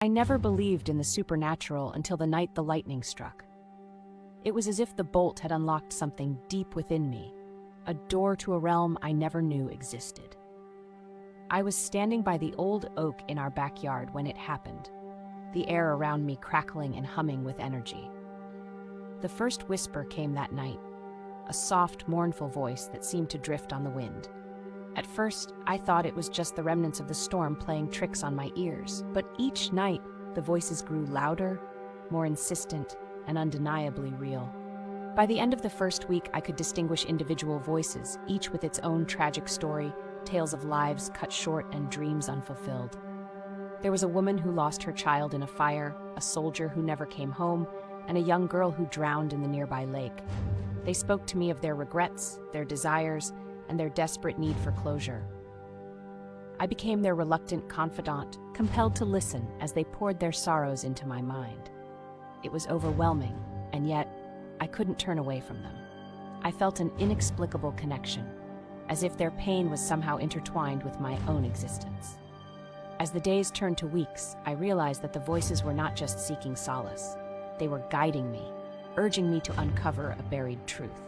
I never believed in the supernatural until the night the lightning struck. It was as if the bolt had unlocked something deep within me, a door to a realm I never knew existed. I was standing by the old oak in our backyard when it happened, the air around me crackling and humming with energy. The first whisper came that night, a soft, mournful voice that seemed to drift on the wind. At first, I thought it was just the remnants of the storm playing tricks on my ears, but each night, the voices grew louder, more insistent, and undeniably real. By the end of the first week, I could distinguish individual voices, each with its own tragic story, tales of lives cut short and dreams unfulfilled. There was a woman who lost her child in a fire, a soldier who never came home, and a young girl who drowned in the nearby lake. They spoke to me of their regrets, their desires, and their desperate need for closure. I became their reluctant confidant, compelled to listen as they poured their sorrows into my mind. It was overwhelming, and yet I couldn't turn away from them. I felt an inexplicable connection, as if their pain was somehow intertwined with my own existence. As the days turned to weeks, I realized that the voices were not just seeking solace. They were guiding me, urging me to uncover a buried truth.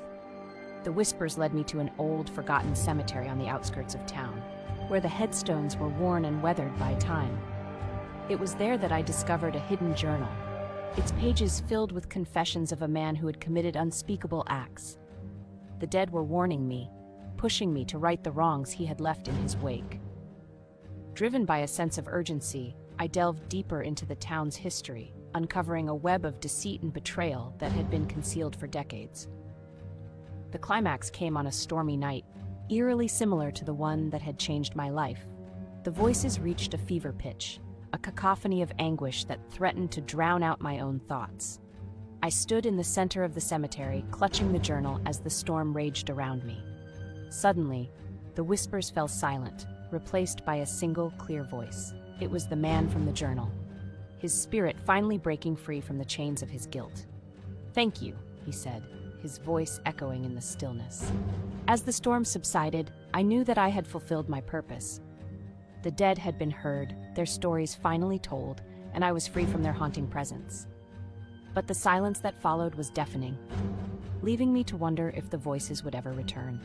The whispers led me to an old, forgotten cemetery on the outskirts of town, where the headstones were worn and weathered by time. It was there that I discovered a hidden journal, its pages filled with confessions of a man who had committed unspeakable acts. The dead were warning me, pushing me to right the wrongs he had left in his wake. Driven by a sense of urgency, I delved deeper into the town's history, uncovering a web of deceit and betrayal that had been concealed for decades. The climax came on a stormy night, eerily similar to the one that had changed my life. The voices reached a fever pitch, a cacophony of anguish that threatened to drown out my own thoughts. I stood in the center of the cemetery, clutching the journal as the storm raged around me. Suddenly, the whispers fell silent, replaced by a single, clear voice. It was the man from the journal, his spirit finally breaking free from the chains of his guilt. "Thank you," he said, his voice echoing in the stillness. As the storm subsided, I knew that I had fulfilled my purpose. The dead had been heard, their stories finally told, and I was free from their haunting presence. But the silence that followed was deafening, leaving me to wonder if the voices would ever return.